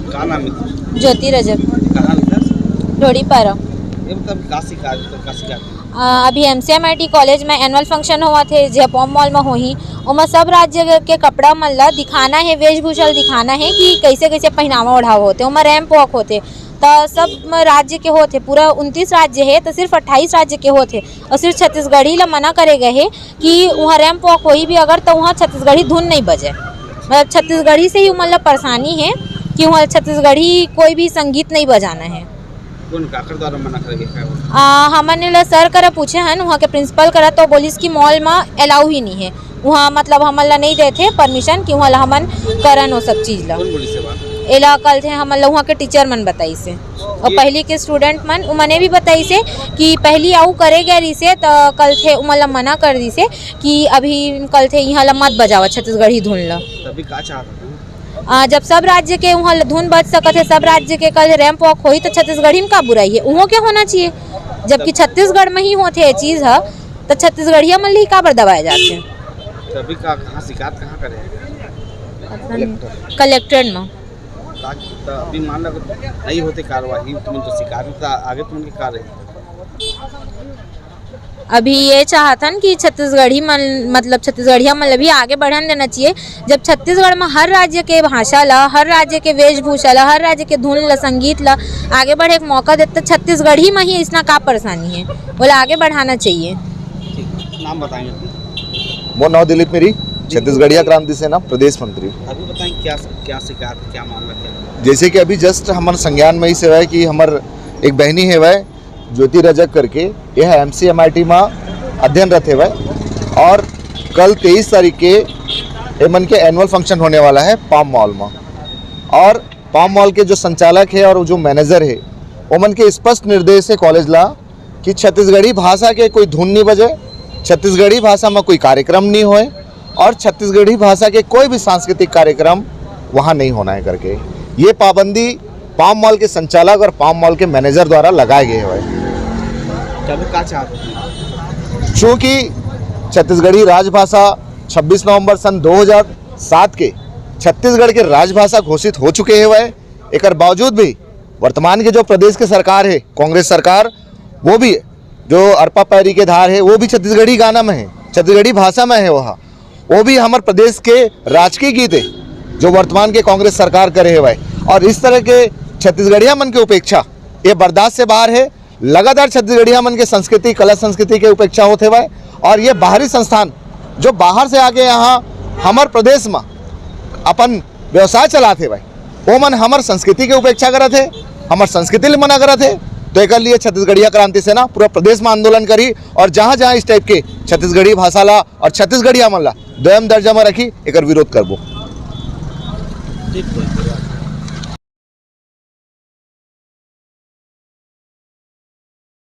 का नाम है? ज्योति रजक। कहाँ इधर? ढोड़ी पारा। ये मतलब का सिखा अभी MCMIT कॉलेज में एनुअल फंक्शन हुआ थे जे पॉम मॉल में होही। ओमा सब राज्य के कपड़ा मन ला दिखाना है, वेशभूषा दिखाना है कि कैसे कैसे पहनावा ओढ़ावा होते। ओमा रैंप वॉक होते तो सब राज्य के होते, पूरा 29 राज्य है तो सिर्फ 28 राज्य के होते और सिर्फ छत्तीसगढ़ी ला मना करे गए है कि वहाँ रैंप वॉक होई भी अगर तो वहाँ छत्तीसगढ़ी धुन नहीं बजे। मतलब छत्तीसगढ़ी से ही मतलब परेशानी है कि वहाँ छत्तीसगढ़ी कोई भी संगीत नहीं बजाना है। कौन काकर द्वारा मना करेंगे? हमने सर करा पूछे हैं वहाँ के प्रिंसिपल करा तो बोलिस कि मॉल में अलाउ ही नहीं है वहाँ, मतलब हमला नहीं देते परमिशन कि वहाँ हमन करन वो सब चीज़ ला। कौन बोली से बात? एला कल थे हमला वहाँ के टीचर मन बताई से और पहली के स्टूडेंट मन उमने भी बताई से कि पहली आऊ करे गए रही से तो कल थे उमला मना कर दी से कि अभी कल थे यहाँ ला मत बजावा छत्तीसगढ़ी धुन ला। तभी का चाहता हूँ जब सब राज्य के वहाँ धुन बज सकत है, सब राज्य के कल रैंप वॉक होई तो छत्तीसगढ़ी में का बुराई है, वहाँ क्या होना चाहिए। जबकि छत्तीसगढ़ में ही होते ये चीज़ है तो छत्तीसगढ़िया मन ही का पर दबाए जाते हैं। तभी का कहाँ शिकायत कहाँ करेंगे? कलेक्ट्रेट में। तो अभी मान लो नहीं होते कार्रवाई तुम तो शिकायत आगे तुम की कार्य अभी ये चाहतन कि छत्तीसगढ़ी मतलब छत्तीसगढ़िया मतलब भी आगे बढ़न देना चाहिए। जब छत्तीसगढ़ में हर राज्य के भाषा ला, हर राज्य के वेशभूषा ला, हर राज्य के धुन ला, संगीत ला आगे बढ़े का मौका देते छत्तीसगढ़ी में ही इसना का परेशानी है बोले आगे बढ़ाना चाहिए। नाम बताएंगे? वो नाम दिलीप मेरी, छत्तीसगढ़िया क्रांति सेना प्रदेश मंत्री। अभी बताएं क्या शिकायत क्या मामला क्या? जैसे कि अभी जस्ट हमारे संज्ञान में ही से है कि हमार एक बहनी है वह ज्योति रजक करके यह MCMIT में अध्ययनरत है वह और कल 23 तारीख के एमन के एनुअल फंक्शन होने वाला है पाम मॉल में। और पाम मॉल के जो संचालक है और जो मैनेजर है ओमन के स्पष्ट निर्देश है कॉलेज ला कि छत्तीसगढ़ी भाषा के कोई धुन नहीं बजे, छत्तीसगढ़ी भाषा में कोई कार्यक्रम नहीं होए और छत्तीसगढ़ी भाषा के कोई भी सांस्कृतिक कार्यक्रम वहाँ नहीं होना है करके ये पाबंदी पाम मॉल के संचालक और पाम मॉल के मैनेजर द्वारा लगाए गए हैं। चूँकि छत्तीसगढ़ी राजभाषा 26 नवंबर सन 2007 के छत्तीसगढ़ के राजभाषा घोषित हो चुके हैं वह एक बावजूद भी वर्तमान के जो प्रदेश के सरकार है कांग्रेस सरकार वो भी जो अरपा पैरी के धार है वो भी छत्तीसगढ़ी गाना में है, छत्तीसगढ़ी भाषा में है। वो भी हमारे प्रदेश के राजकीय गीत है जो वर्तमान के कांग्रेस सरकार करे है वह। और इस तरह के छत्तीसगढ़िया मन की उपेक्षा ये बर्दाश्त से बाहर है। लगातार छत्तीसगढ़िया मन के संस्कृति कला संस्कृति के उपेक्षा होते हुए और ये बाहरी संस्थान जो बाहर से आके यहाँ हमारे प्रदेश में अपन व्यवसाय चलाते भाई वो मन हमारे संस्कृति के उपेक्षा करते थे, हमारे संस्कृति मना करते थे। तो एक लिए छत्तीसगढ़िया क्रांति सेना पूरा प्रदेश में आंदोलन करी और जहाँ जहाँ इस टाइप के छत्तीसगढ़ी भाषा ला और छत्तीसगढ़िया मन ला 2 दर्जा में रखी एक विरोध करबो।